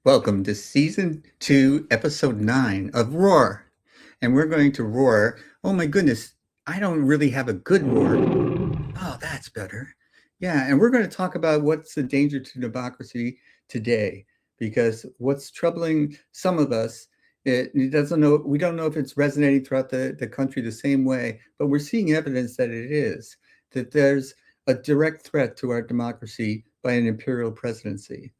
Welcome to season 2, episode 9 of Roar. And we're going to roar. Oh my goodness, I don't really have a good roar. Oh, that's better. Yeah, and we're going to talk about what's the danger to democracy today. Because what's troubling some of us, it doesn't know, we don't know if it's resonating throughout the country the same way, but we're seeing evidence that it is, that there's a direct threat to our democracy by an imperial presidency.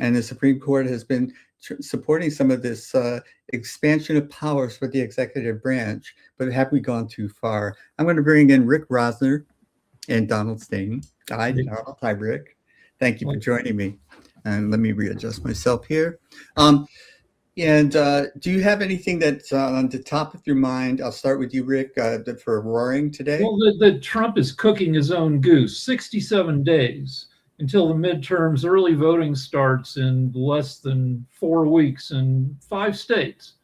And the Supreme Court has been supporting some of this expansion of powers for the executive branch, but have we gone too far? I'm going to bring in Rick Rosner and Donald Staten. Hi, Donald. Hi, Rick. Thank you for joining me. And let me readjust myself here. Do you have anything that's on the top of your mind? I'll start with you, Rick, for roaring today. Well, the Trump is cooking his own goose. 67 days until the midterms. Early voting starts in less than 4 weeks in 5 states.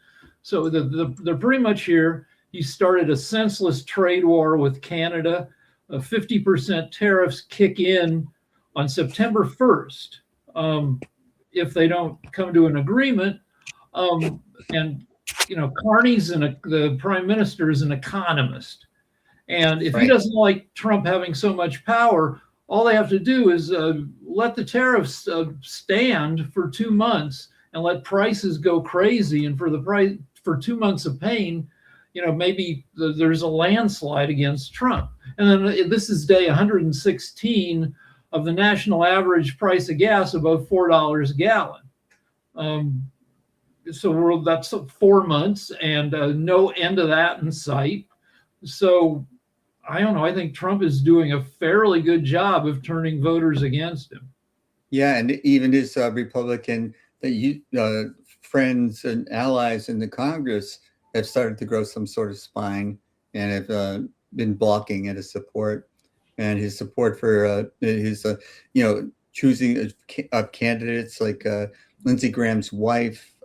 So they're pretty much here. He started a senseless trade war with Canada. 50% tariffs kick in on September 1st if they don't come to an agreement. And Carney's the prime minister is an economist, and if he doesn't like Trump having so much power, all they have to do is let the tariffs stand for 2 months and let prices go crazy. And for 2 months of pain, maybe there's a landslide against Trump. And then this is day 116 of the national average price of gas above $4 a gallon. So that's 4 months and no end of that in sight. So I don't know. I think Trump is doing a fairly good job of turning voters against him. Yeah, and even his Republican friends and allies in the Congress have started to grow some sort of spine and have been balking at his support. And his support for his choosing of candidates like Lindsey Graham's wife,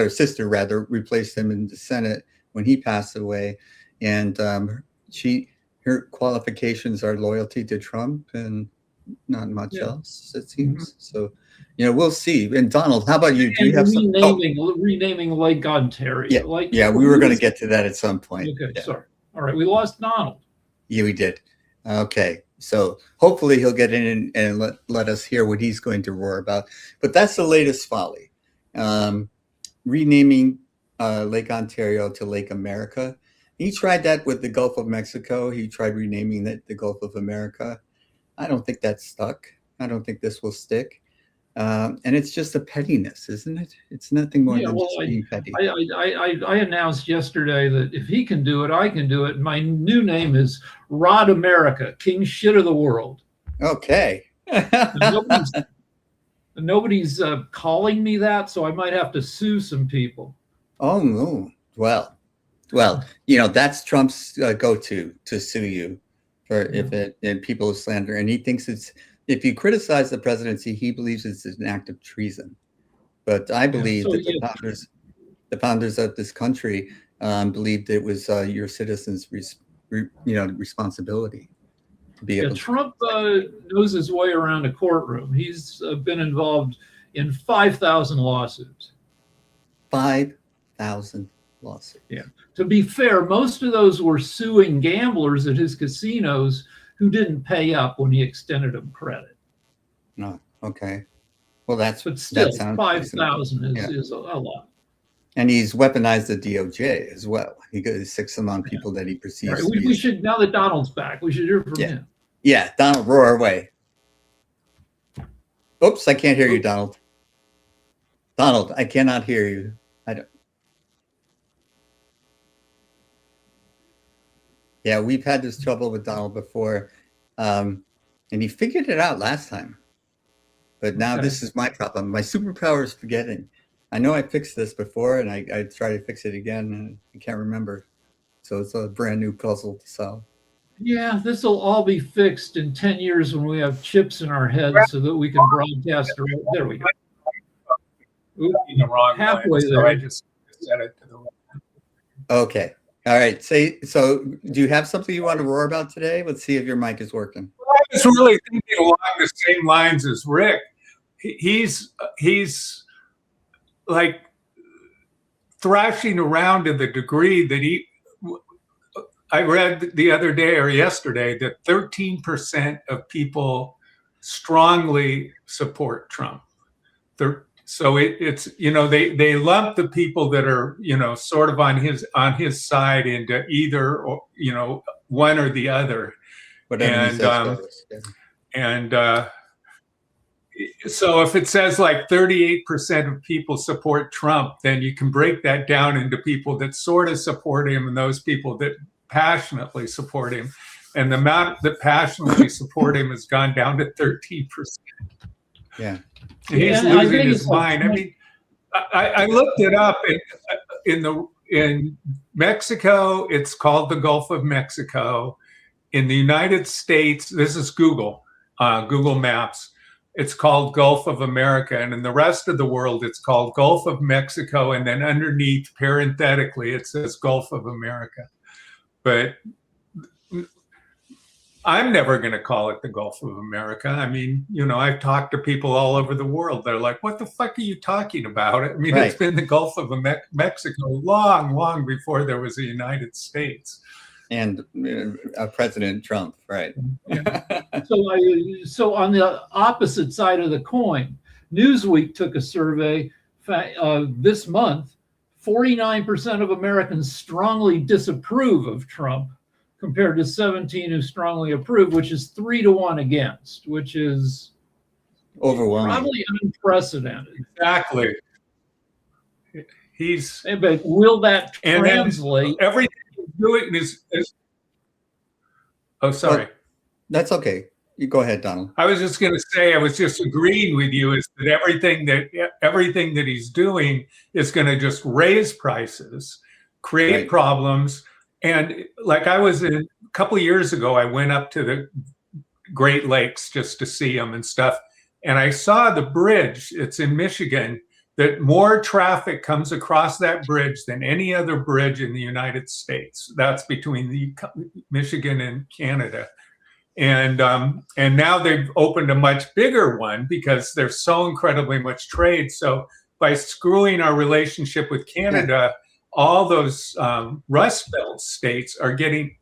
sister rather, replaced him in the Senate when he passed away, and her qualifications are loyalty to Trump and not much else, it seems. Mm-hmm. So, we'll see. And Donald, how about you? Do you have renaming Lake Ontario? Yeah, we were going to get to that at some point. Okay, yeah. Sorry. All right, we lost Donald. Yeah, we did. Okay, so hopefully he'll get in and let us hear what he's going to roar about. But that's the latest folly. Renaming Lake Ontario to Lake America. He tried that with the Gulf of Mexico. He tried renaming it the Gulf of America. I don't think that stuck. I don't think this will stick. And it's just a pettiness, isn't it? It's nothing more than just being petty. I announced yesterday that if he can do it, I can do it. My new name is Rod America, King Shit of the World. Okay. Nobody's calling me that, so I might have to sue some people. Oh, no. Well, that's Trump's go-to to sue you for if people slander. And he thinks if you criticize the presidency, he believes it's an act of treason. But I believe that the founders of this country believed it was your citizens' responsibility to be able to. Trump knows his way around a courtroom. He's been involved in 5,000 lawsuits. 5,000 lawsuits. Yeah. To be fair, most of those were suing gamblers at his casinos who didn't pay up when he extended them credit. No, okay. Well, but still, 5,000 is a lot. And he's weaponized the DOJ as well. He sticks them on people that he perceives. Right. We should, now that Donald's back, we should hear from him. Yeah, Donald, roar away. Oops, I can't hear you, Donald. Donald, I cannot hear you. Yeah, we've had this trouble with Donald before, and he figured it out last time. But now this is my problem. My superpower is forgetting. I know I fixed this before, and I try to fix it again, and I can't remember. So it's a brand new puzzle to solve. Yeah, this will all be fixed in 10 years when we have chips in our heads so that we can broadcast. There we go. In the wrong halfway line, there. So I just set it to the right. Okay. All right. So do you have something you want to roar about today? Let's see if your mic is working. Well, I was really thinking along the same lines as Rick. he's like thrashing around to the degree that I read the other day or yesterday that 13% of people strongly support Trump. So it's they lump the people that are sort of on his side into either or one or the other. Whatever he says goes. Yeah. And so if it says like 38% of people support Trump, then you can break that down into people that sort of support him and those people that passionately support him. And the amount that passionately support him has gone down to 13%. Yeah. And he's losing his mind. I mean, I looked it up in Mexico, it's called the Gulf of Mexico. In the United States, this is Google Maps. It's called Gulf of America. And in the rest of the world, it's called Gulf of Mexico. And then underneath, parenthetically, it says Gulf of America. But I'm never going to call it the Gulf of America. I mean, I've talked to people all over the world. They're like, what the fuck are you talking about? I mean, It's been the Gulf of Mexico long, long before there was a United States. And President Trump, right. Yeah. So on the opposite side of the coin, Newsweek took a survey this month. 49% of Americans strongly disapprove of Trump, compared to 17 who strongly approve, which is 3-1 against, which is overwhelming, probably unprecedented. Exactly. But will that translate? Everything he's doing is oh, sorry. That's okay. You go ahead, Donald. I was just going to say, I was just agreeing with you, is that everything that he's doing is going to just raise prices, create problems. And like a couple of years ago, I went up to the Great Lakes just to see them and stuff. And I saw the bridge, it's in Michigan, that more traffic comes across that bridge than any other bridge in the United States. That's between Michigan and Canada. And now they've opened a much bigger one because there's so incredibly much trade. So by screwing our relationship with Canada, all those Rust Belt states are getting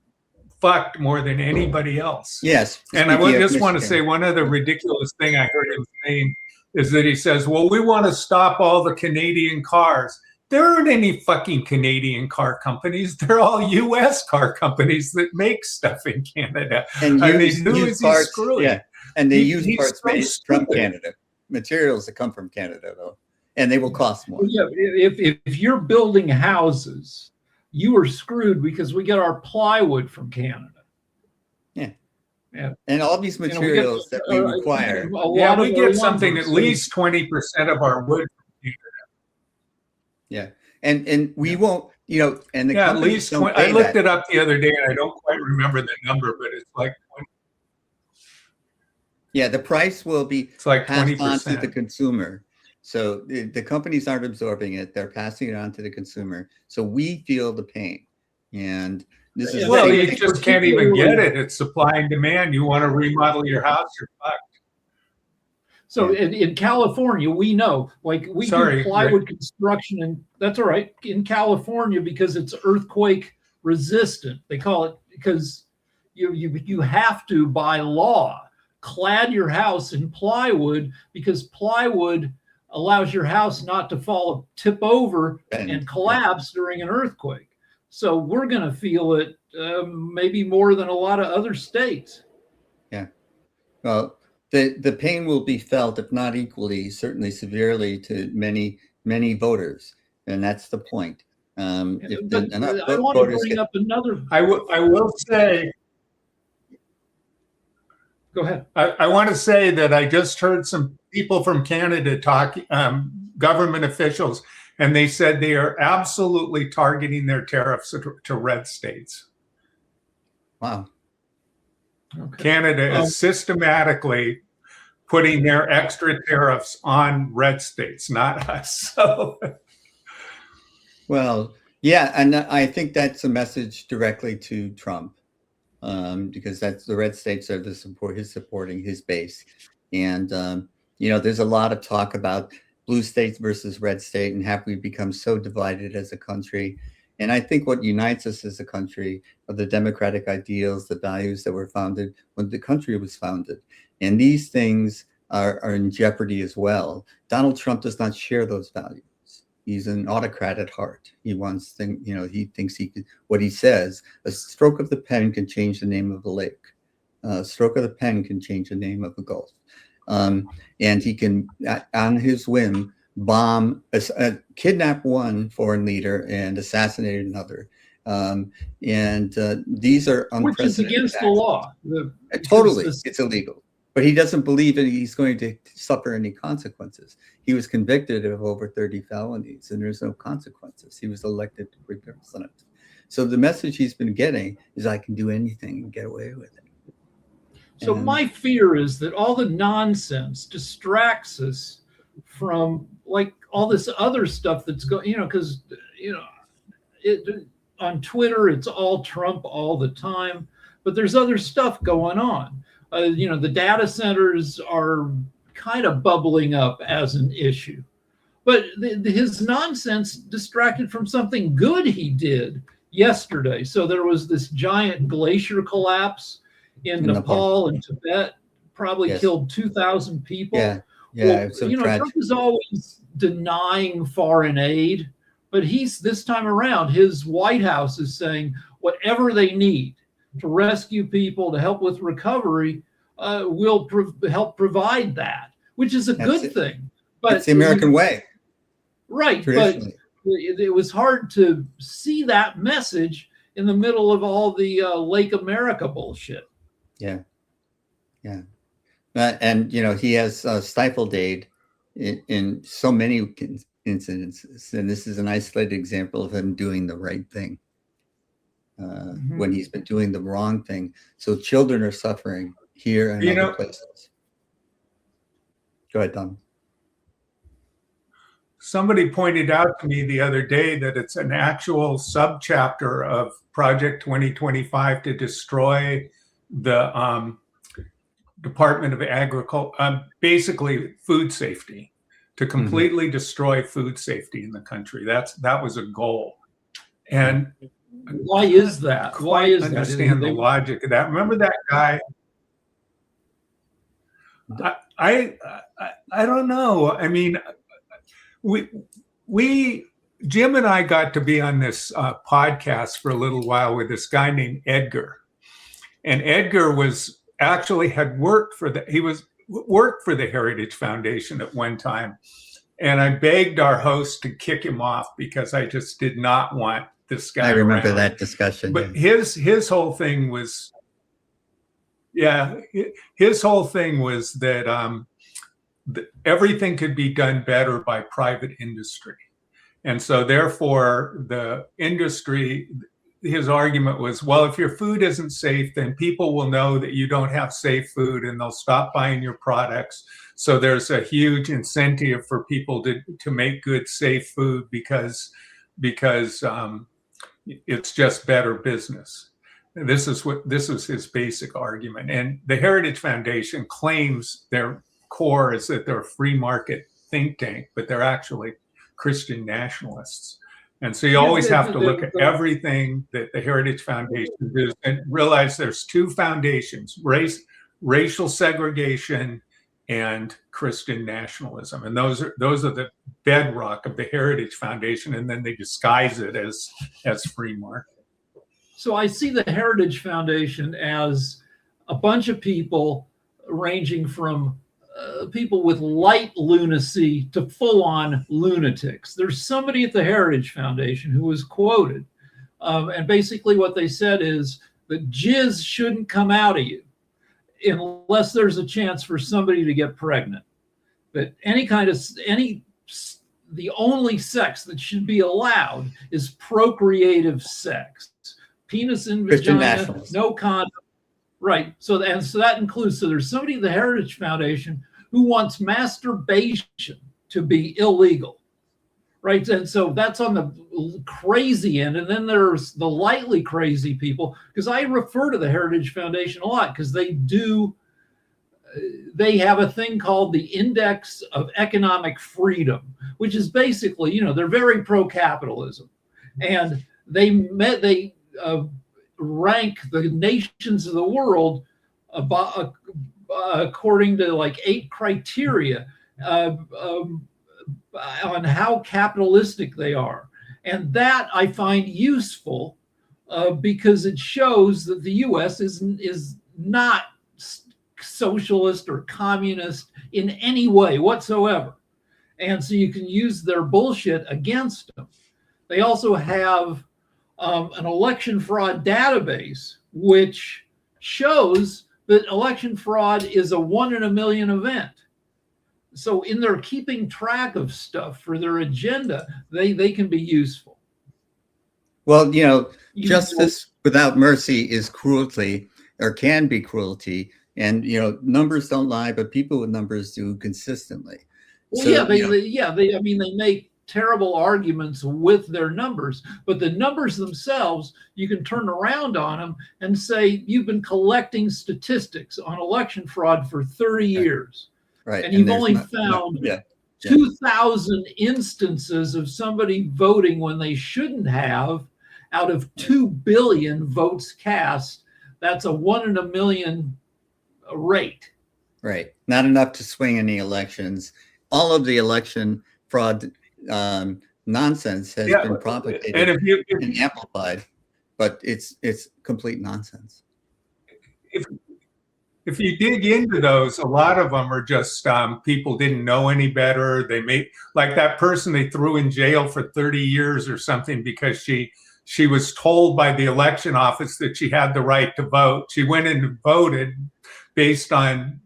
fucked more than anybody else. Yes. And I just want to say one other ridiculous thing I heard him saying is that he says, well, we want to stop all the Canadian cars. There aren't any fucking Canadian car companies. They're all U.S. car companies that make stuff in Canada. And who is he screwing? Yeah, and they use parts so made from Canada. Materials that come from Canada, though. And they will cost more. Yeah, if you're building houses, you are screwed because we get our plywood from Canada. Yeah. And all these materials that we require. We get something at least 20% of our wood from Canada. Yeah. And we won't, and the at least 20, I looked it up the other day and I don't quite remember the number, but it's like 20. Yeah, the price will be like passed 20%. on to the consumer. So the companies aren't absorbing it; they're passing it on to the consumer. So we feel the pain, and this is you just can't even get it. It's supply and demand. You want to remodel your house, you're fucked. So in California, we know, like we do plywood construction, and that's all right in California because it's earthquake resistant. They call it because you have to by law clad your house in plywood because plywood allows your house not to tip over and collapse during an earthquake. So we're going to feel it maybe more than a lot of other states. Yeah. Well, the pain will be felt, if not equally, certainly severely to many, many voters. And that's the point. I want to bring up another. I will say. Go ahead. I want to say that I just heard some people from Canada talk, government officials, and they said they are absolutely targeting their tariffs to red states. Wow. Okay. Canada is systematically putting their extra tariffs on red states, not us. So. Well, yeah, and I think that's a message directly to Trump. Because that's the red states are he's supporting his base, and There's a lot of talk about blue states versus red state and have we become so divided as a country. And I think what unites us as a country are the democratic ideals, the values that were founded when the country was founded. And these things are in jeopardy as well. Donald Trump does not share those values. He's an autocrat at heart. He wants things, he thinks what he says, a stroke of the pen can change the name of a lake. A stroke of the pen can change the name of a gulf. And he can, on his whim, kidnap one foreign leader and assassinate another. These are unprecedented. Which is against the law. Totally, it's illegal. But he doesn't believe that he's going to suffer any consequences. He was convicted of over 30 felonies, and there's no consequences. He was elected to represent. So the message he's been getting is, I can do anything and get away with it. So my fear is that all the nonsense distracts us from like all this other stuff that's going, because on Twitter it's all Trump all the time, but there's other stuff going on. The data centers are kind of bubbling up as an issue, but his nonsense distracted from something good he did yesterday. So there was this giant glacier collapse in Nepal and Tibet, probably killed 2,000 people. Trump is always denying foreign aid, but this time around, his White House is saying whatever they need to rescue people, to help with recovery, will help provide that, which is a good thing. But it's the American way. Right, but it was hard to see that message in the middle of all the Lake America bullshit. Yeah. And he has stifled aid in so many incidences, and this is an isolated example of him doing the right thing when he's been doing the wrong thing. So children are suffering here and other places. Go ahead, Tom. Somebody pointed out to me the other day that it's an actual subchapter of Project 2025 to destroy the Department of Agriculture, basically food safety, to completely destroy food safety in the country. That was a goal. And why is that? Why is that? Understand the logic of that. Remember that guy? I don't know. I mean, Jim and I got to be on this podcast for a little while with this guy named Edgar, and Edgar had worked for the Heritage Foundation at one time, and I begged our host to kick him off because I just did not want this guy. I remember around. That discussion. But his whole thing was, his whole thing was that everything could be done better by private industry. And so therefore the industry, his argument was, well, if your food isn't safe, then people will know that you don't have safe food and they'll stop buying your products. So there's a huge incentive for people to make good, safe food because it's just better business. This was his basic argument. And the Heritage Foundation claims their core is that they're a free market think tank, but they're actually Christian nationalists. And so you always have to look at everything that the Heritage Foundation does and realize there's two foundations: racial segregation and Christian nationalism. And those are the bedrock of the Heritage Foundation, and then they disguise it as free market. So I see the Heritage Foundation as a bunch of people ranging from people with light lunacy to full-on lunatics. There's somebody at the Heritage Foundation who was quoted, and basically what they said is that jizz shouldn't come out of you unless there's a chance for somebody to get pregnant. That the only sex that should be allowed is procreative sex. Penis in vagina, no condom. Right. So that includes, so there's somebody at the Heritage Foundation who wants masturbation to be illegal. Right. And so that's on the crazy end. And then there's the lightly crazy people, because I refer to the Heritage Foundation a lot because they do they have a thing called the Index of Economic Freedom, which is basically, they're very pro-capitalism, and they rank the nations of the world according to like 8 criteria on how capitalistic they are. And that I find useful because it shows that the U.S. is not socialist or communist in any way whatsoever. And so you can use their bullshit against them. They also have an election fraud database, which shows that election fraud is a 1 in a million event. So in their keeping track of stuff for their agenda, they can be useful. Well, justice without mercy is cruelty, or can be cruelty. And, numbers don't lie, but people with numbers do consistently. Well, so, they make terrible arguments with their numbers, but the numbers themselves, you can turn around on them and say, you've been collecting statistics on election fraud for 30 years. Right. And you've only found 2,000 instances of somebody voting when they shouldn't have out of 2 billion votes cast. That's a 1 in a million rate. Right. Not enough to swing any elections. All of the election fraud nonsense has been propagated and amplified, but it's complete nonsense. If you dig into those, a lot of them are just people didn't know any better. They made, like that person they threw in jail for 30 years or something because she was told by the election office that she had the right to vote. She went in and voted based on,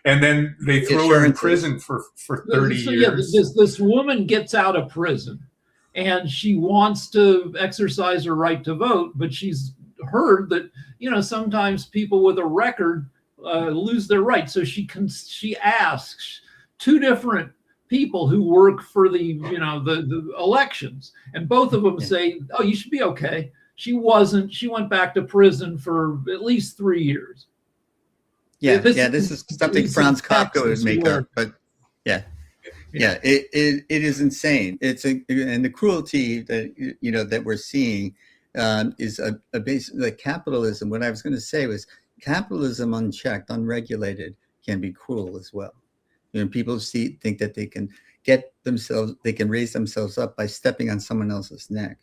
and then they threw her in prison for 30 years. Yeah, this woman gets out of prison and she wants to exercise her right to vote, but she's heard that, sometimes people with a record lose their right. So she asks 2 different people who work for the elections, and both of them say, oh, you should be okay. She wasn't. She went back to prison for at least 3 years. Yeah, this is something Franz Kafka would make up, but it is insane. And the cruelty that that we're seeing is a base. Like capitalism. What I was going to say was capitalism unchecked, unregulated, can be cruel as well. People think that they can they can raise themselves up by stepping on someone else's neck.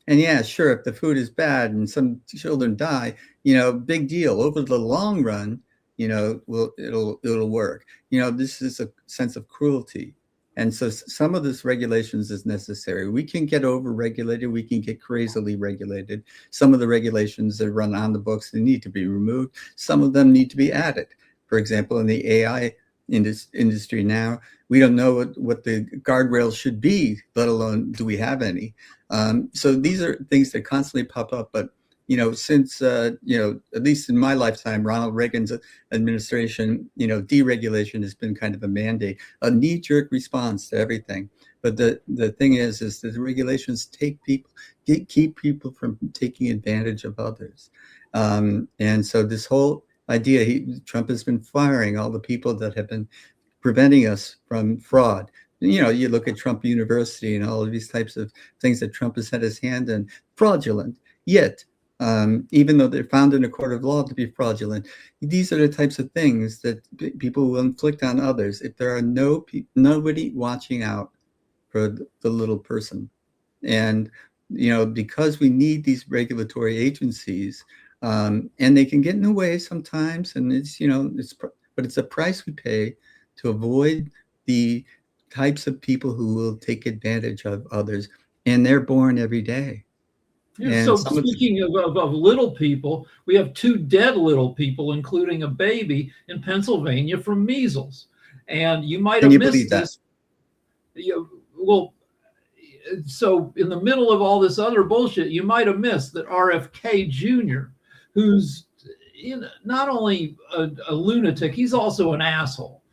And yeah, sure, if the food is bad and some children die, big deal. Over the long run, it'll work. This is a sense of cruelty. And so some of this regulations is necessary. We can get over-regulated. We can get crazily regulated. Some of the regulations that run on the books, they need to be removed. Some of them need to be added. For example, in the AI industry now, we don't know what the guardrails should be, let alone do we have any. So these are things that constantly pop up. But, since, at least in my lifetime, Ronald Reagan's administration, deregulation has been kind of a mandate, a knee-jerk response to everything. But the thing is that the regulations keep people from taking advantage of others. And so this whole idea, Trump has been firing all the people that have been preventing us from fraud. You look at Trump University and all of these types of things that Trump has had his hand in, fraudulent. Yet, even though they're found in a court of law to be fraudulent, these are the types of things that people will inflict on others if there are nobody watching out for the little person. And, because we need these regulatory agencies, and they can get in the way sometimes, and but it's a price we pay to avoid the types of people who will take advantage of others, and they're born every day. Yeah, so speaking of little people, we have 2 dead little people, including a baby in Pennsylvania from measles. And you might have missed this. So in the middle of all this other bullshit, you might have missed that RFK Jr., who's not only a lunatic, he's also an asshole.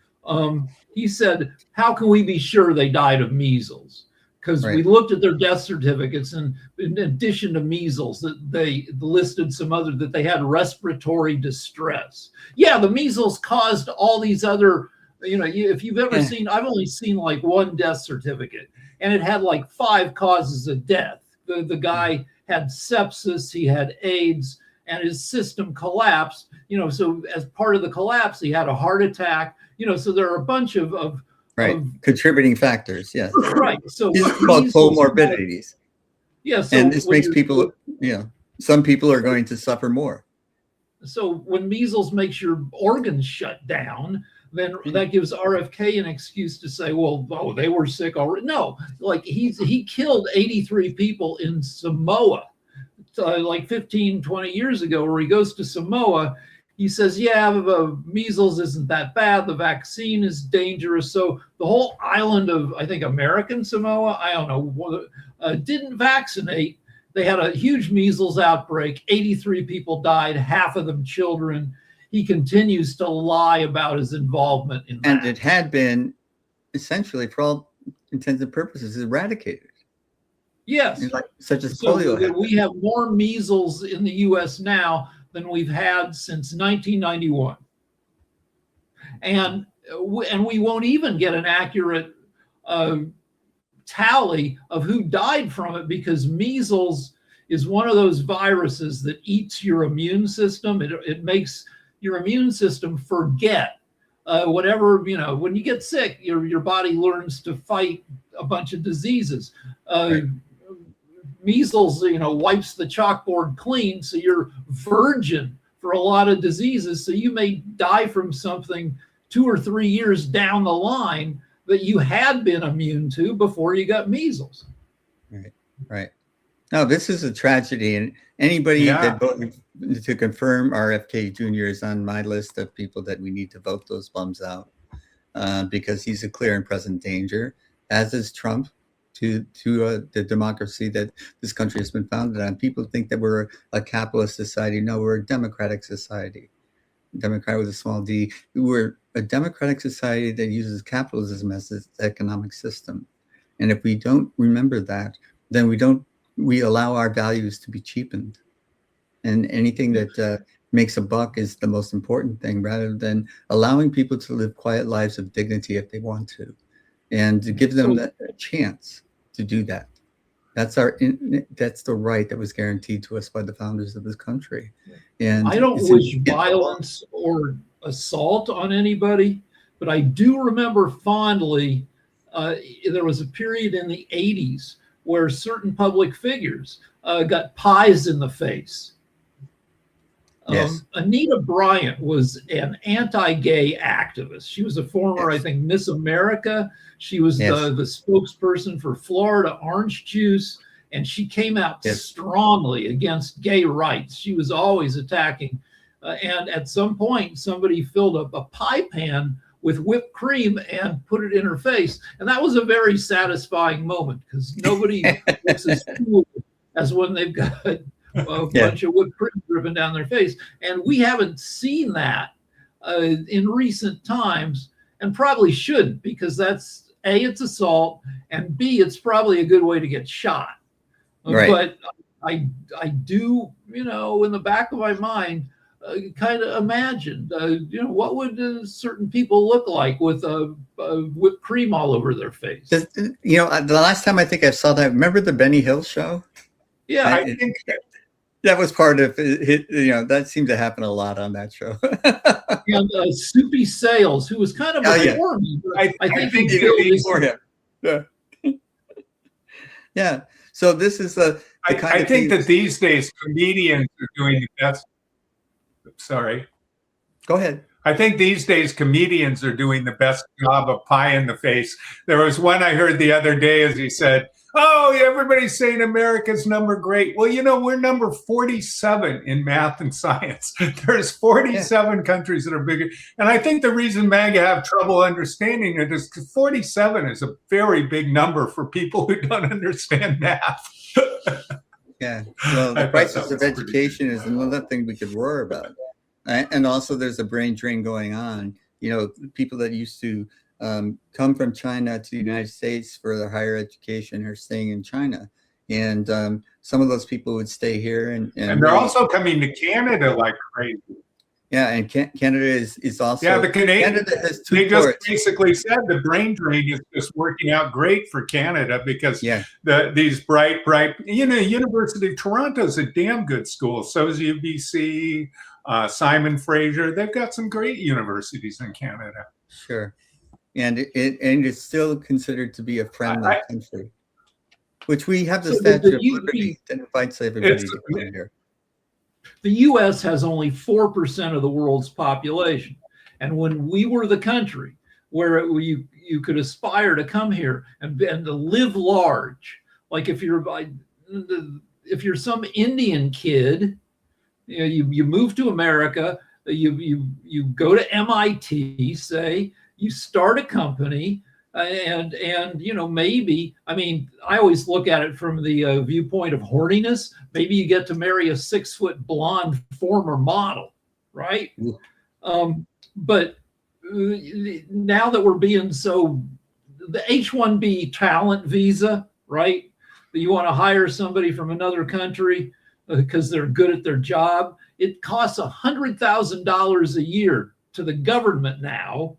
He said, how can we be sure they died of measles? because we looked at their death certificates, and in addition to measles, that they listed some other, that they had respiratory distress. Yeah, the measles caused all these other, if you've ever seen, I've only seen like one death certificate, and it had like 5 causes of death. The guy had sepsis, he had AIDS, and his system collapsed. So as part of the collapse, he had a heart attack. So there are a bunch of contributing factors. Yes. Right. So these are called comorbidities. Yeah. So and this makes people, some people are going to suffer more. So when measles makes your organs shut down, then that gives RFK an excuse to say, well, they were sick already. No, like he killed 83 people in Samoa, like 15, 20 years ago, where he goes to Samoa. He says, measles isn't that bad. The vaccine is dangerous. So the whole island of, I think, American Samoa, I don't know, didn't vaccinate. They had a huge measles outbreak. 83 people died, half of them children. He continues to lie about his involvement in that. And it had been essentially, for all intents and purposes, eradicated. Yes. Such as polio. We have more measles in the U.S. now than we've had since 1991. And we won't even get an accurate tally of who died from it, because measles is one of those viruses that eats your immune system. It makes your immune system forget whatever, when you get sick, your body learns to fight a bunch of diseases. Measles, wipes the chalkboard clean, so you're virgin for a lot of diseases. So you may die from something 2 or 3 years down the line that you had been immune to before you got measles. Right. No, this is a tragedy, and anybody that voted to confirm RFK Jr. is on my list of people that we need to vote those bums out, because he's a clear and present danger, as is Trump, to the democracy that this country has been founded on. People think that we're a capitalist society. No, we're a democratic society. Democrat with a small d. We're a democratic society that uses capitalism as its economic system. And if we don't remember that, then we allow our values to be cheapened. And anything that makes a buck is the most important thing, rather than allowing people to live quiet lives of dignity if they want to, and to give them a chance to do that. That's the right that was guaranteed to us by the founders of this country. And I don't wish violence or assault on anybody, but I do remember fondly, there was a period in the 80s where certain public figures got pies in the face. Yes. Anita Bryant was an anti-gay activist. She was a former, I think, Miss America. She was the spokesperson for Florida Orange Juice, and she came out strongly against gay rights. She was always attacking. And at some point, somebody filled up a pie pan with whipped cream and put it in her face. And that was a very satisfying moment, because nobody looks as cool as when they've got a bunch of whipped cream driven down their face. And we haven't seen that in recent times, and probably shouldn't, because that's A, it's assault, and B, it's probably a good way to get shot. But I do, in the back of my mind, kind of imagined, what would certain people look like with whipped cream all over their face? The last time I think I saw that, remember the Benny Hill show? Yeah, I think that was part of it. That seemed to happen a lot on that show. And Soupy Sales, who was kind of before me, but I think he before him. Yeah. So this is I think that these days comedians are doing the best. Sorry. Go ahead. I think these days comedians are doing the best job of pie in the face. There was one I heard the other day, as he said, "Oh, everybody's saying America's number great." Well, we're number 47 in math and science. There's 47 countries that are bigger. And I think the reason MAGA have trouble understanding it is because 47 is a very big number for people who don't understand math. Yeah. Well, the crisis of education is another thing we could roar about. And also there's a brain drain going on. People that used to come from China to the United States for their higher education are staying in China. And some of those people would stay here. And they're really, also coming to Canada like crazy. yeah, and Canada is also, yeah, the Canadians, Canada has two they just ports. basically said the brain drain is just working out great for Canada because these bright, University of Toronto is a damn good school. So is UBC, Simon Fraser. They've got some great universities in Canada. Sure. And it's still considered to be a friendly country, which we have the Statue of Liberty that invites everybody to come here. The U.S. has only 4% of the world's population. And when we were the country where you could aspire to come here and to live large, like if you're some Indian kid, you move to America, you go to MIT, say, you start a company, and maybe, I mean, I always look at it from the viewpoint of horniness. Maybe you get to marry a 6-foot blonde former model, right? But now that we're being the H-1B talent visa, right? That you want to hire somebody from another country because they're good at their job. It costs $100,000 a year to the government now,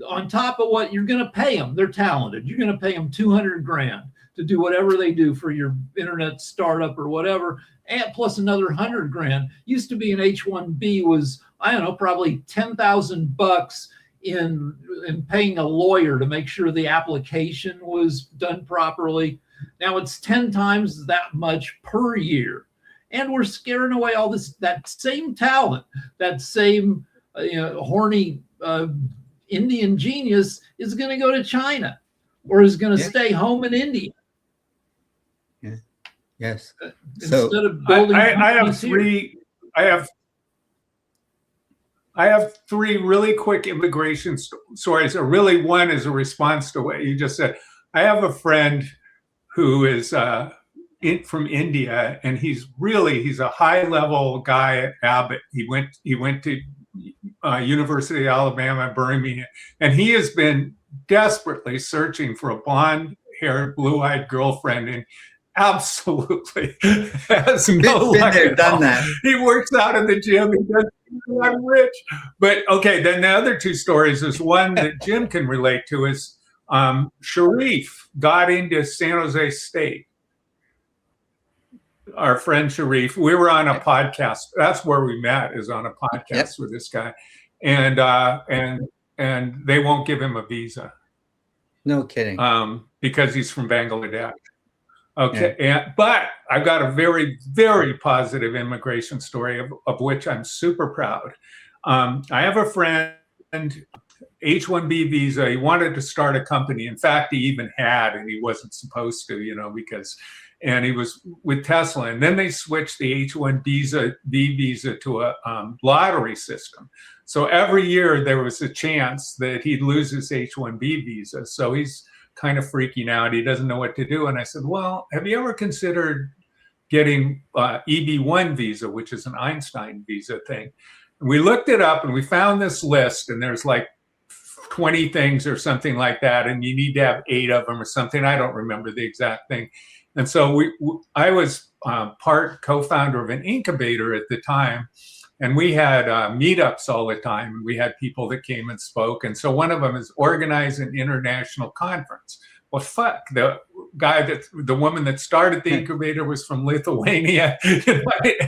on top of what you're going to pay them. They're talented. You're going to pay them $200,000 to do whatever they do for your internet startup or whatever, and plus another $100,000. Used to be an H-1B was, I don't know, probably $10,000 in paying a lawyer to make sure the application was done properly. Now it's 10 times that much per year, and we're scaring away all that same talent, that same horny Indian genius is going to go to China, or is going to stay home in India. Yeah. Yes. Instead of building, I have three really quick immigration stories. Really, one is a response to what you just said. I have a friend who is from India, and he's a high level guy at Abbott. He went to University of Alabama, Birmingham, and he has been desperately searching for a blonde-haired, blue-eyed girlfriend, and absolutely has no luck. Been there, done that. He works out in the gym. He does, I'm rich. But okay, then the other two stories is one that Jim can relate to is Sharif got into San Jose State. Our friend Sharif, we were on a podcast. That's where we met, is on a podcast with this guy, and they won't give him a visa. No kidding. Because he's from Bangladesh. Okay, but I've got a very, very positive immigration story of which I'm super proud. I have a friend, H-1B visa. He wanted to start a company. In fact, he even had, and he wasn't supposed to, and he was with Tesla. And then they switched the H-1B visa to a lottery system. So every year there was a chance that he'd lose his H-1B visa. So he's kind of freaking out. He doesn't know what to do. And I said, well, have you ever considered getting EB-1 visa, which is an Einstein visa thing? And we looked it up and we found this list, and there's like 20 things or something like that. And you need to have 8 of them or something. I don't remember the exact thing. And so I was part co-founder of an incubator at the time, and we had meetups all the time. We had people that came and spoke. And so one of them is organize an international conference. Well, fuck, the woman that started the incubator was from Lithuania.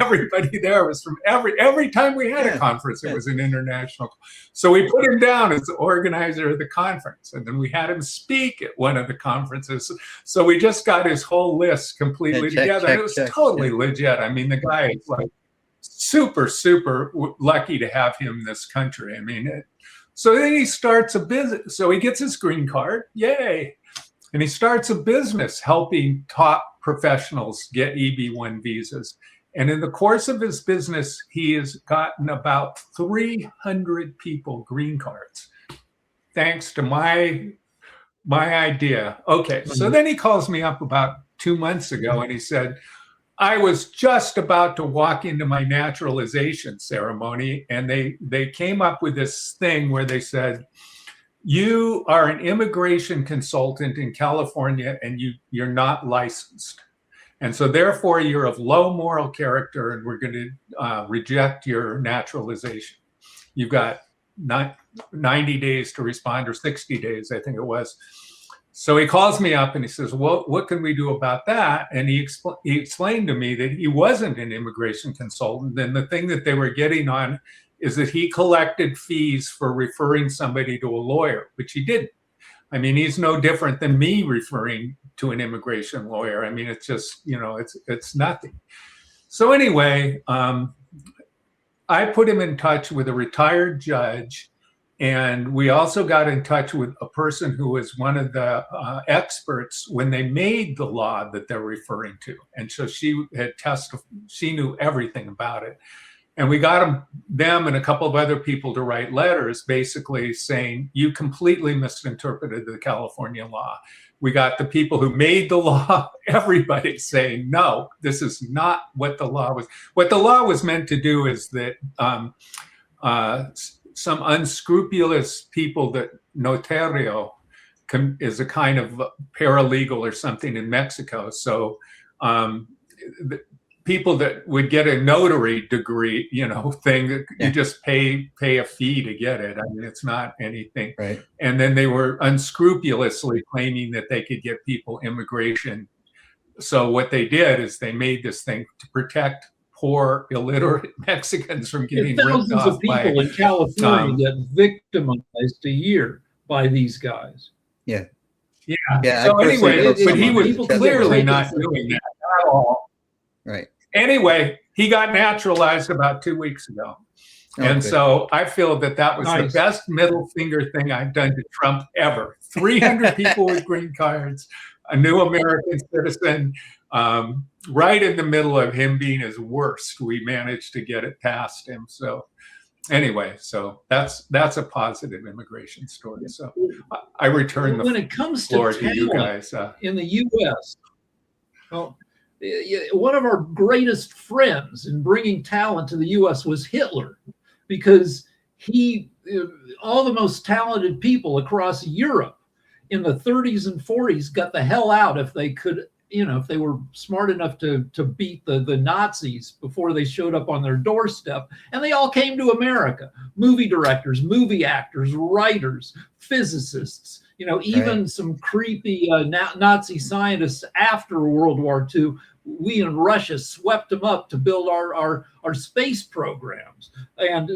Everybody there was from every time we had a conference, it was an international. So we put him down as the organizer of the conference, and then we had him speak at one of the conferences. So we just got his whole list completely together. And it was totally legit. I mean, the guy is like super, super lucky to have him in this country. I mean, so then he starts a business. So he gets his green card. Yay. And he starts a business helping top professionals get EB-1 visas. And in the course of his business, he has gotten about 300 people green cards, thanks to my idea. Okay, so then he calls me up about 2 months ago, and he said, I was just about to walk into my naturalization ceremony, and they came up with this thing where they said, you are an immigration consultant in California and you're not licensed. And so therefore you're of low moral character and we're going to reject your naturalization. You've got 90 days to respond, or 60 days, I think it was. So he calls me up and he says, well, what can we do about that? And he explained to me that he wasn't an immigration consultant. And the thing that they were getting on is that he collected fees for referring somebody to a lawyer, which he didn't. I mean, he's no different than me referring to an immigration lawyer. I mean, it's just, it's nothing. So anyway, I put him in touch with a retired judge, and we also got in touch with a person who was one of the experts when they made the law that they're referring to. And so she had she knew everything about it. And we got them and a couple of other people to write letters basically saying, you completely misinterpreted the California law. We got the people who made the law, everybody saying, no, this is not what the law was. What the law was meant to do is that some unscrupulous people, that notario is a kind of paralegal or something in Mexico. So people that would get a notary degree, thing that you just pay a fee to get it. I mean, it's not anything. Right. And then they were unscrupulously claiming that they could get people immigration. So what they did is they made this thing to protect poor, illiterate Mexicans from getting ripped off. Thousands of people in California get victimized a year by these guys. Yeah. Yeah. So anyway, but he was clearly not doing that at all. Right. Anyway, he got naturalized about 2 weeks ago. And so I feel that was the best middle finger thing I've done to Trump ever. 300 people with green cards, a new American citizen, right in the middle of him being his worst. We managed to get it past him. So anyway, so that's a positive immigration story. So I return the when it comes floor to to you guys. In the U.S., well, one of our greatest friends in bringing talent to the U.S. was Hitler, because all the most talented people across Europe in the 30s and 40s got the hell out if they could, if they were smart enough to beat the Nazis before they showed up on their doorstep. And they all came to America: movie directors, movie actors, writers, physicists, even some creepy Nazi scientists after World War II. We in Russia swept them up to build our space programs. And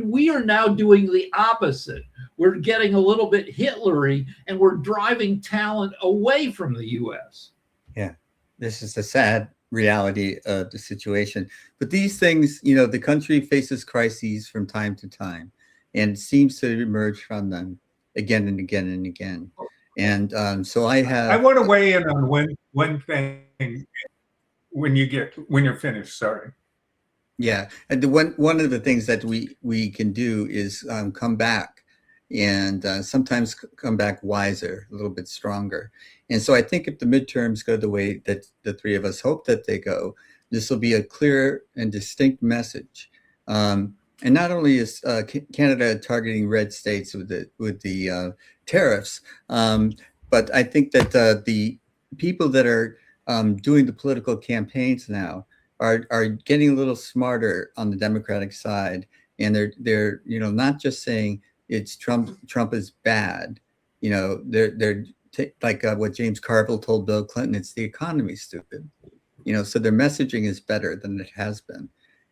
we are now doing the opposite. We're getting a little bit Hitlery, and we're driving talent away from the U.S. Yeah, this is the sad reality of the situation. But these things, the country faces crises from time to time and seems to emerge from them again and again and again. And so I want to weigh in on one thing when you're finished. Sorry. Yeah, and one of the things that we can do is come back, and sometimes come back wiser, a little bit stronger. And so I think if the midterms go the way that the three of us hope that they go, this will be a clear and distinct message. And not only is Canada targeting red states with the tariffs, but I think that the people that are doing the political campaigns now are getting a little smarter on the Democratic side, and they're not just saying it's Trump is bad. They're like what James Carville told Bill Clinton, it's the economy, stupid. So their messaging is better than it has been.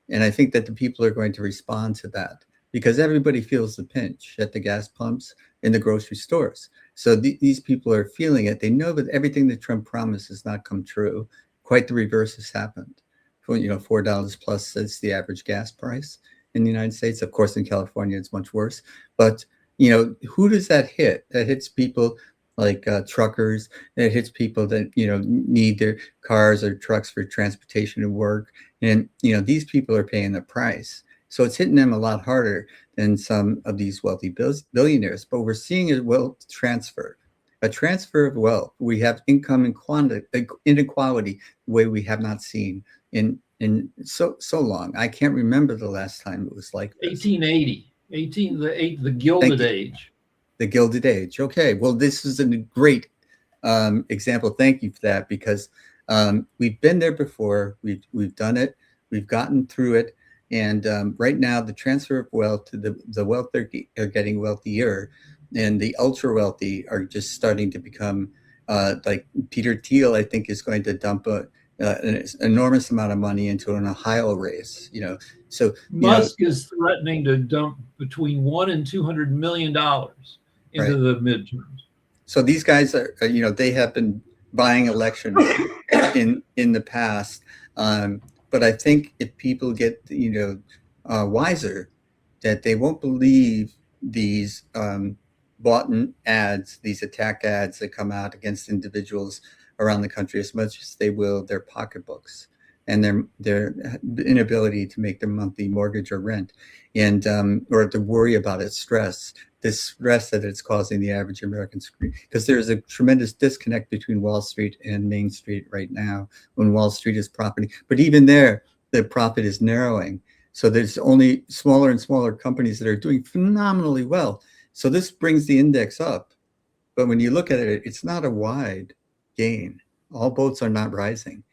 And I think that the people are going to respond to that, because everybody feels the pinch at the gas pumps, in the grocery stores. So these people are feeling it. They know that everything that Trump promised has not come true. Quite the reverse has happened. $4 plus is the average gas price in the United States. Of course, in California, it's much worse. But, who does that hit? That hits people like truckers. That hits people that, need their cars or trucks for transportation to work. And, these people are paying the price. So it's hitting them a lot harder than some of these wealthy billionaires. But we're seeing a wealth transfer, a transfer of wealth. We have income inequality the way we have not seen in so long. I can't remember the last time it was like this. 1880, the Gilded Age. the Gilded Age. Okay, well, this is a great example. Thank you for that, because we've been there before. We've done it. We've gotten through it. And right now, the transfer of wealth to the wealthy are getting wealthier, and the ultra wealthy are just starting to become like Peter Thiel, I think, is going to dump an enormous amount of money into an Ohio race. So Musk is threatening to dump between $100 and $200 million into the midterms. So these guys are, they have been buying elections in the past. But I think if people get, wiser, that they won't believe these bought ads, these attack ads that come out against individuals around the country as much as they will their pocketbooks and their inability to make their monthly mortgage or rent, and or to worry about it, the stress that it's causing the average American, because there's a tremendous disconnect between Wall Street and Main Street right now, when Wall Street is profiting. But even there, the profit is narrowing. So there's only smaller and smaller companies that are doing phenomenally well. So this brings the index up. But when you look at it, it's not a wide gain. All boats are not rising.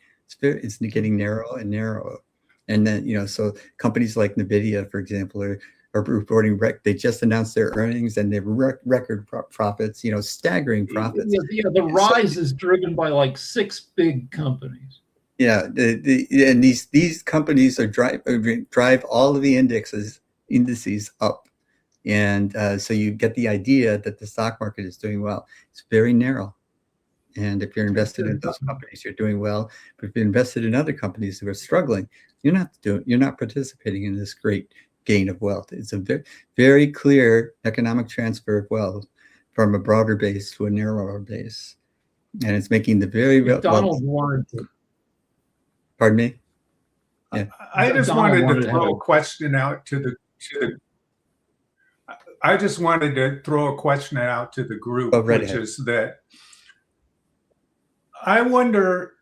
It's getting narrower and narrower. And then, so companies like NVIDIA, for example, are reporting, they just announced their earnings, and they've record profits, staggering profits. Yeah, the rise is driven by like 6 big companies. Yeah, and these companies drive all of the indices up. And so you get the idea that the stock market is doing well. It's very narrow. And if you're invested in those companies, you're doing well. But if you're invested in other companies who are struggling, you're not participating in this great gain of wealth. It's a very, very clear economic transfer of wealth from a broader base to a narrower base, and it's making the very Donald wanted to. Pardon me. Yeah. I just wanted to throw a question out to the. I just wanted to throw a question out to the group, which is that I wonder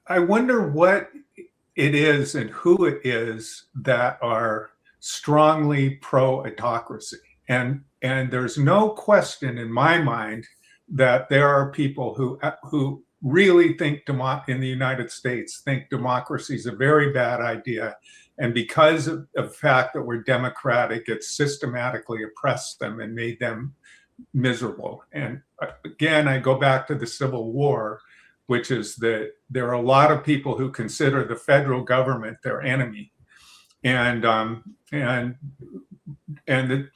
what it is and who it is that are strongly pro-autocracy. And there's no question in my mind that there are people who really think in the United States think democracy is a very bad idea. And because of the fact that we're democratic, it's systematically oppressed them and made them miserable. And again, I go back to the Civil War, which is that there are a lot of people who consider the federal government their enemy, and the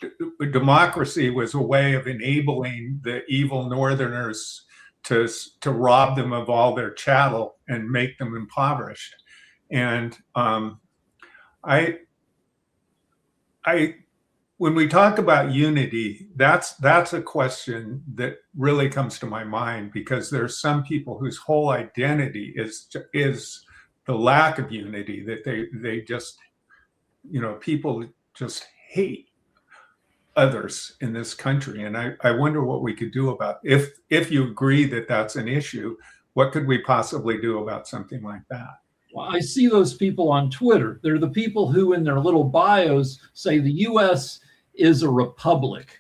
democracy was a way of enabling the evil Northerners to rob them of all their chattel and make them impoverished. And when we talk about unity, that's a question that really comes to my mind, because there's some people whose whole identity is the lack of unity, that they just, people just hate others in this country. And I wonder what we could do about, if you agree that that's an issue, what could we possibly do about something like that? Well, I see those people on Twitter. They're the people who in their little bios say the U.S. is a republic,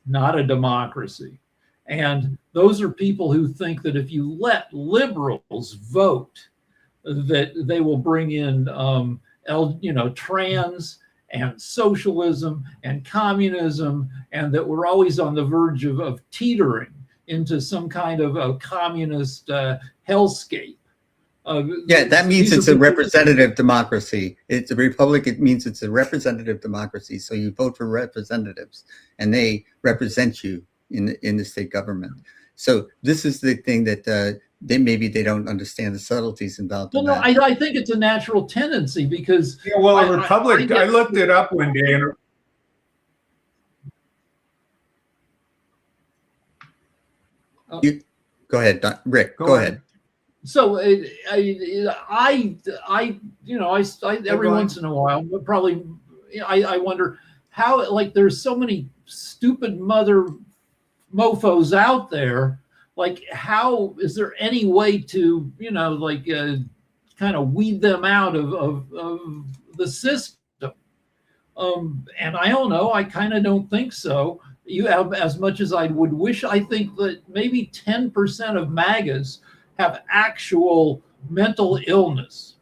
not a democracy. And those are people who think that if you let liberals vote, that they will bring in, trans and socialism and communism, and that we're always on the verge of teetering into some kind of a communist hellscape. That means it's a representative democracy. It's a republic. It means it's a representative democracy. So you vote for representatives, and they represent you in the state government. So this is the thing that they don't understand the subtleties involved. Well, no, I think it's a natural tendency, because a republic. I looked it up one day, and go ahead, Rick. Go ahead. So I every once in a while, but probably I wonder how, like, there's so many stupid mother mofos out there. Like, how is there any way to, kind of weed them out of the system? And I don't know. I kind of don't think so. you have, as much as I would wish, I think that maybe 10% of MAGAs have actual mental illness.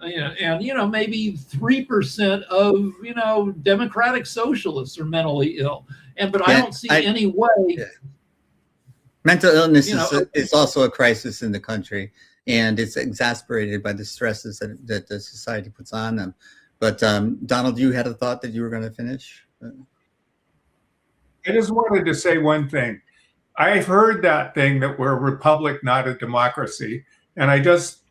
And maybe 3% of democratic socialists are mentally ill, but I don't see any way. Yeah. Mental illness is also a crisis in the country, and it's exasperated by the stresses that the society puts on them. But Donald, you had a thought that you were going to finish? I just wanted to say one thing. I've heard that thing that we're a republic, not a democracy. And I just,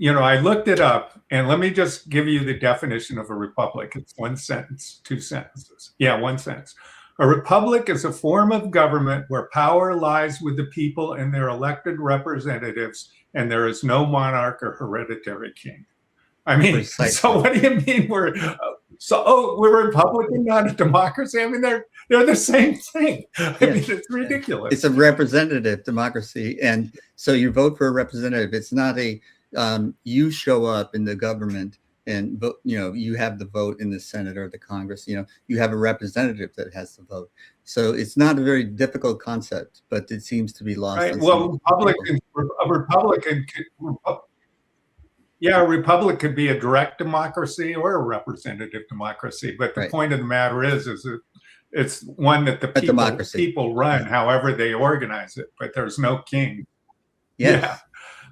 I looked it up, and let me just give you the definition of a republic. It's one sentence, two sentences. Yeah, one sentence. A republic is a form of government where power lies with the people and their elected representatives, and there is no monarch or hereditary king. I mean, Precisely. So what do you mean we're a Republican, not a democracy? I mean, they're the same thing. I mean, it's ridiculous. It's a representative democracy, and so you vote for a representative. It's not a you show up in the government and vote, you have the vote in the Senate or the Congress. You have a representative that has the vote. So it's not a very difficult concept, but it seems to be lost. Right. Well, a republic could be a direct democracy or a representative democracy. But the point of the matter is that it's one that the people run, however they organize it. But there's no king. Yes.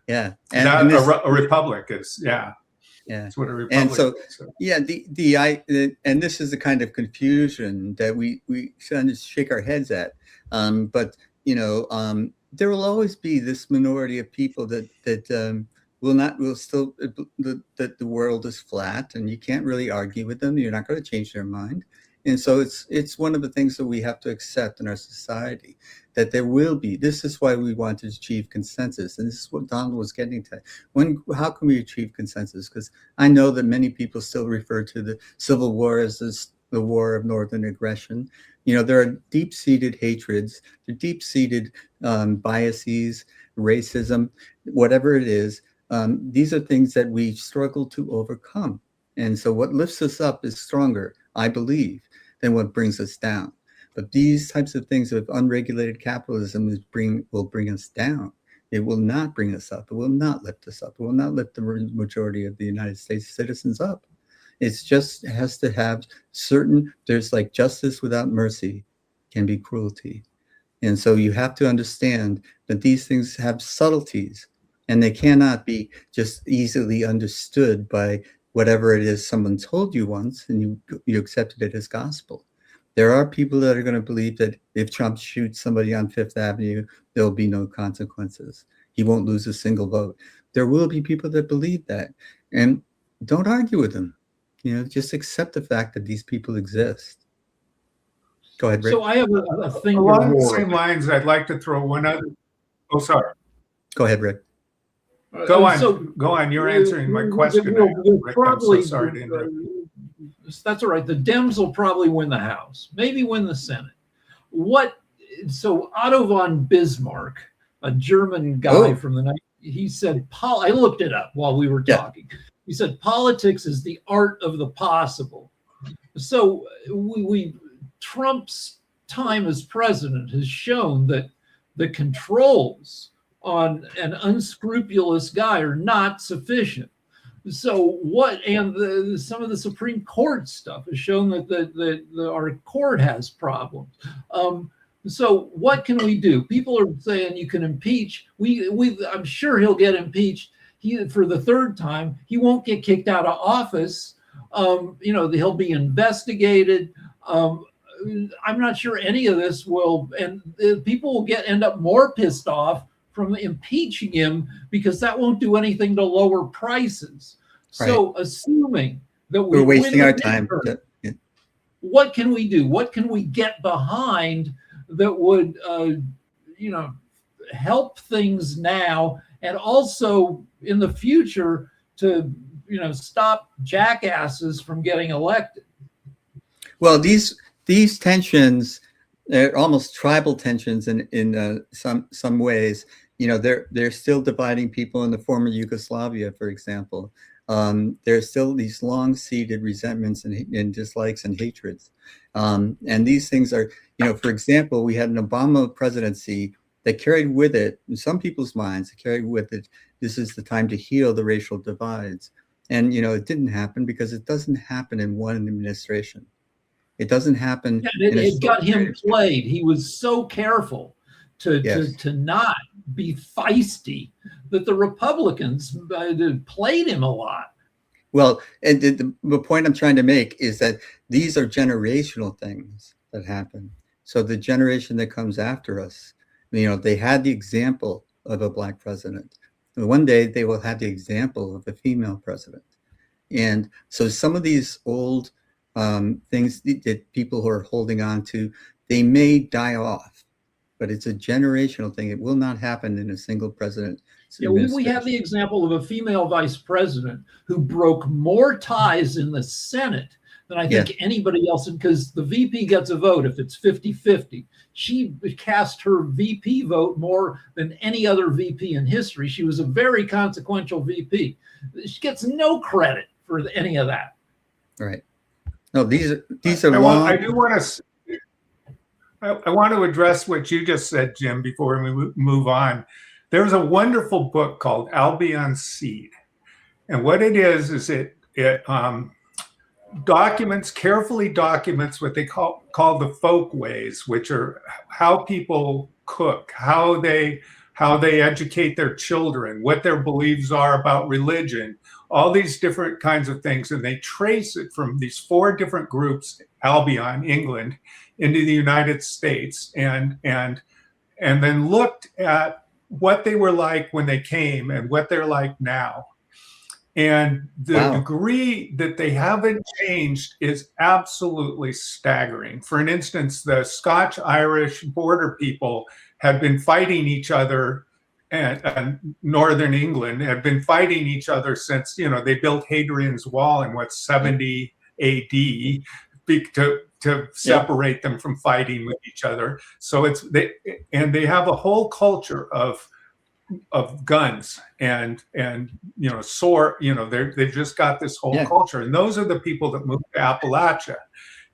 Yeah. And a republic is, yeah. That's what a republic and so, is. So. Yeah, and this is the kind of confusion that we kind of shake our heads at. But there will always be this minority of people that that the world is flat, and you can't really argue with them. You're not going to change their mind. And so it's one of the things that we have to accept in our society, that there will be. This is why we want to achieve consensus. And this is what Donald was getting to. How can we achieve consensus? Because I know that many people still refer to the Civil War as the war of northern aggression. There are deep-seated hatreds, there are deep-seated biases, racism, whatever it is. These are things that we struggle to overcome. And so what lifts us up is stronger, I believe, than what brings us down. But these types of things of unregulated capitalism will bring us down. It will not bring us up. It will not lift us up. It will not lift the majority of the United States citizens up. It has to have there's like justice without mercy can be cruelty. And so you have to understand that these things have subtleties, and they cannot be just easily understood by whatever it is someone told you once and you accepted it as gospel. There are people that are going to believe that if Trump shoots somebody on Fifth Avenue, there'll be no consequences. He won't lose a single vote. There will be people that believe that. And don't argue with them. Just accept the fact that these people exist. Go ahead, Rick. So I have a thing. Along the same lines, I'd like to throw one other. Oh, sorry. Go ahead, Rick. Go on. You're answering my question. Rick, I'm so sorry to interrupt. That's all right. The Dems will probably win the House, maybe win the Senate. So Otto von Bismarck, a German guy from the night, he said, I looked it up while we were talking. He said, politics is the art of the possible. So Trump's time as president has shown that the controls on an unscrupulous guy are not sufficient. So some of the Supreme Court stuff has shown that our court has problems. So what can we do? People are saying you can impeach. I'm sure he'll get impeached. For the third time, he won't get kicked out of office. He'll be investigated. I'm not sure any of this will, and people will end up more pissed off from impeaching him because that won't do anything to lower prices. Right. So assuming that we're wasting our time, what can we do? What can we get behind that would, help things now and also in the future to, stop jackasses from getting elected? Well, these tensions, they're almost tribal tensions in some ways. They're still dividing people in the former Yugoslavia, for example. there's still these long-seated resentments and dislikes and hatreds. And these things are, for example, we had an Obama presidency that carried with it, in some people's minds, it carried with it, this is the time to heal the racial divides. And, it didn't happen because it doesn't happen in one administration. It doesn't happen. Yeah, it got him played. He was so careful to not be feisty that the Republicans played him a lot. Well, and the point I'm trying to make is that these are generational things that happen. So the generation that comes after us, they had the example of a Black president. And one day they will have the example of a female president. And so some of these old things that people who are holding on to, they may die off, but it's a generational thing. It will not happen in a single president. Yeah, we have the example of a female vice president who broke more ties in the Senate than I think anybody else, because the VP gets a vote if it's 50-50. She cast her VP vote more than any other VP in history. She was a very consequential VP. She gets no credit for any of that. Right. No, these are I want to address what you just said, Jim, before we move on. There's a wonderful book called Albion's Seed. And what it is it carefully documents what they call the folk ways, which are how people cook, how they educate their children, what their beliefs are about religion, all these different kinds of things. And they trace it from these 4 different groups, Albion, England, into the United States, and then looked at what they were like when they came and what they're like now. And the degree that they haven't changed is absolutely staggering. For an instance, the Scotch-Irish border people had been fighting each other, and Northern England had been fighting each other since, they built Hadrian's Wall in 70 AD to separate them from fighting with each other. So they have a whole culture of guns and sword. They've just got this whole culture, and those are the people that moved to Appalachia,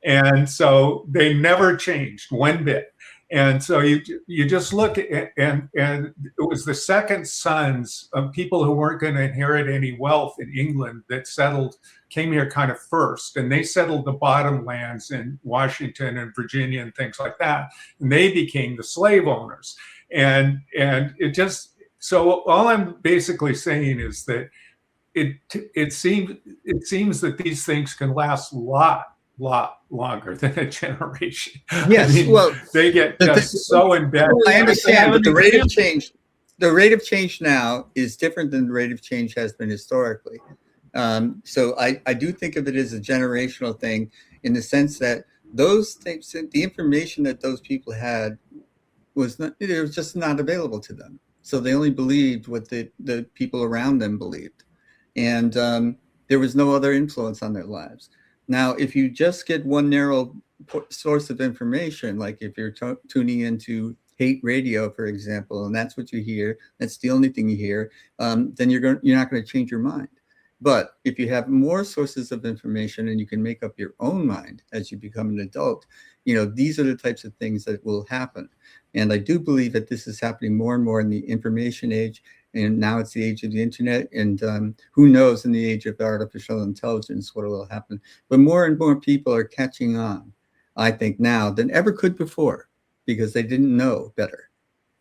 and so they never changed one bit. And so you just look at, and it was the second sons of people who weren't going to inherit any wealth in England that came here kind of first, and they settled the bottom lands in Washington and Virginia and things like that, and they became the slave owners. And it just, so all I'm basically saying is that it seems that these things can last a lot longer than a generation. Yes, they get so embedded. I understand, but the rate of change now is different than the rate of change has been historically. So I do think of it as a generational thing, in the sense that those things, the information that those people had was just not available to them. So they only believed what the people around them believed, and there was no other influence on their lives. Now, if you just get one narrow source of information, like if you're tuning into hate radio, for example, and that's what you hear, that's the only thing you hear, then you're not going to change your mind. But if you have more sources of information and you can make up your own mind as you become an adult, these are the types of things that will happen. And I do believe that this is happening more and more in the information age. And now it's the age of the internet. And who knows, in the age of artificial intelligence, what will happen. But more and more people are catching on, I think, now than ever could before, because they didn't know better.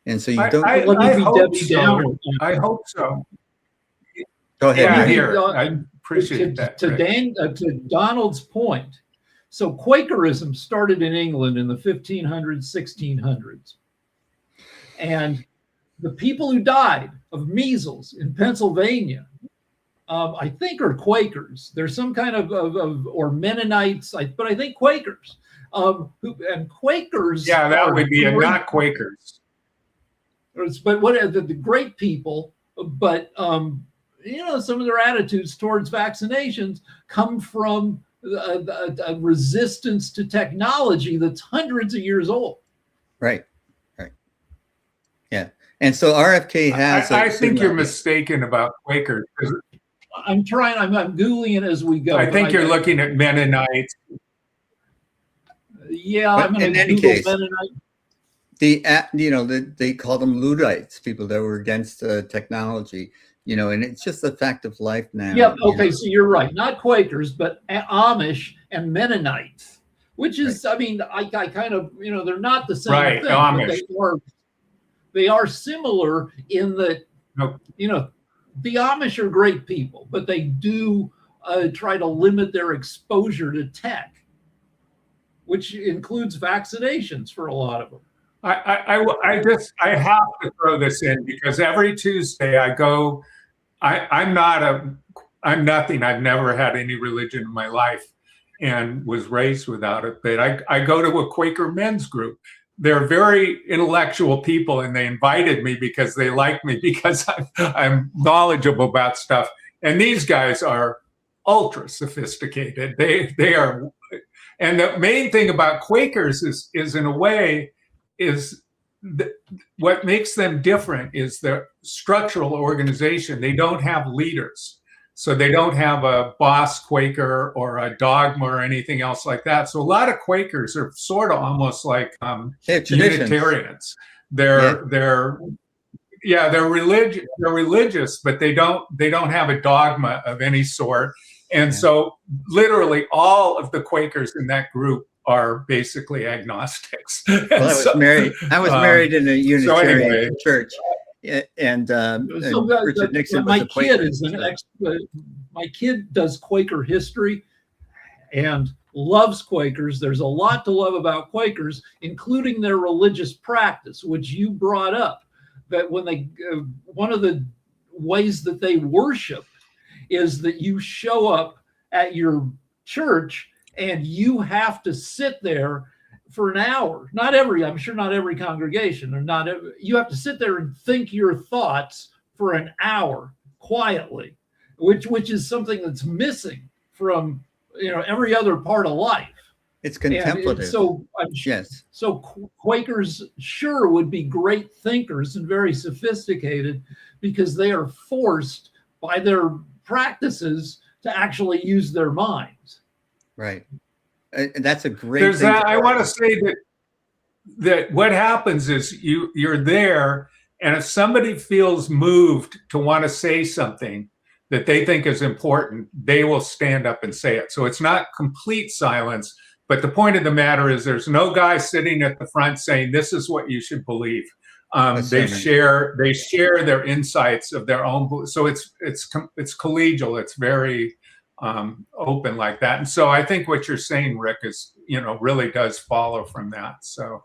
And so you don't. I hope so. Go ahead. Yeah, I appreciate that. To Donald's point, so Quakerism started in England in the 1500s, 1600s. And the people who died of measles in Pennsylvania, I think are Quakers. There's some kind of or Mennonites, but I think Quakers. And Quakers. Yeah, that would be not Quakers. But what are the great people? But some of their attitudes towards vaccinations come from a resistance to technology that's hundreds of years old. Right. Yeah. And so RFK has. I think you're mistaken about Quakers. I'm trying. I'm Googling it as we go. I think you're looking at Mennonites. Yeah, But I'm going in to any Google case, Mennonite. they call them Luddites, people that were against technology, and it's just a fact of life now. Yep. Okay. So you're right. Not Quakers, but Amish and Mennonites, which is, Right. I mean, I kind of, they're not the same Right, thing, Amish. but they are similar in that, No. The Amish are great people, but they do try to limit their exposure to tech, which includes vaccinations for a lot of them. I have to throw this in because every Tuesday I go. I'm nothing. I've never had any religion in my life and was raised without it. But I go to a Quaker men's group. They're very intellectual people, and they invited me because they like me because I'm knowledgeable about stuff. And these guys are ultra sophisticated. They are. And the main thing about Quakers is in a way, what makes them different is their structural organization. They don't have leaders. So they don't have a boss Quaker or a dogma or anything else like that. So a lot of Quakers are sort of almost like Unitarians. They're religious, but they don't have a dogma of any sort. And so literally all of the Quakers in that group are basically agnostics. Well, I was married in a Unitarian church, and Richard Nixon was a Quaker. My kid does Quaker history and loves Quakers. There's a lot to love about Quakers, including their religious practice, which you brought up. That when they, one of the ways that they worship is that you show up at your church and you have to sit there for an hour. I'm sure not every congregation, you have to sit there and think your thoughts for an hour quietly, which is something that's missing from every other part of life. It's contemplative. Yes. So Quakers sure would be great thinkers and very sophisticated because they are forced by their practices to actually use their minds. Right. That's a great thing. I want to say that what happens is you're there, and if somebody feels moved to want to say something that they think is important, they will stand up and say it. So it's not complete silence, but the point of the matter is there's no guy sitting at the front saying this is what you should believe. They share their insights of their own. So it's collegial. It's very open like that. And so I think what you're saying, Rick, is really does follow from that. So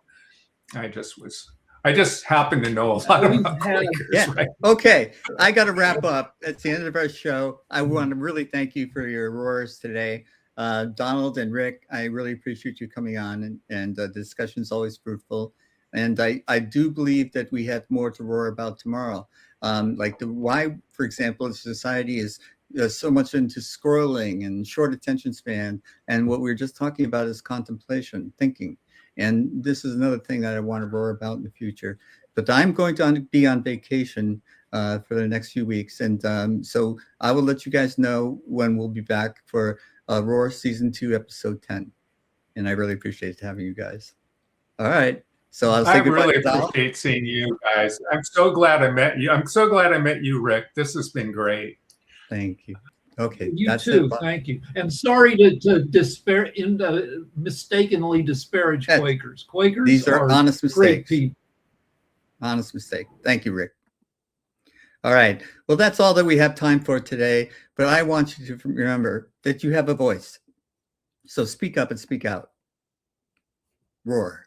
I just happen to know a lot about Quakers. Right? Okay, I got to wrap up. It's the end of our show. I want to really thank you for your roars today. Donald and Rick, I really appreciate you coming on, and the discussion is always fruitful. And I do believe that we have more to roar about tomorrow. Like why, for example, society is so much into scrolling and short attention span. And what we were just talking about is contemplation, thinking. And this is another thing that I want to roar about in the future. But I'm going to be on vacation for the next few weeks. And so I will let you guys know when we'll be back for Roar Season 2, Episode 10. And I really appreciate having you guys. All right. So I really appreciate seeing you guys. I'm so glad I met you. I'm so glad I met you, Rick. This has been great. Thank you. Okay. You too. Thank you. And sorry to mistakenly disparage Quakers. Quakers these are honest mistakes. Great people. Honest mistake. Thank you, Rick. All right. Well, that's all that we have time for today. But I want you to remember that you have a voice. So speak up and speak out. Roar.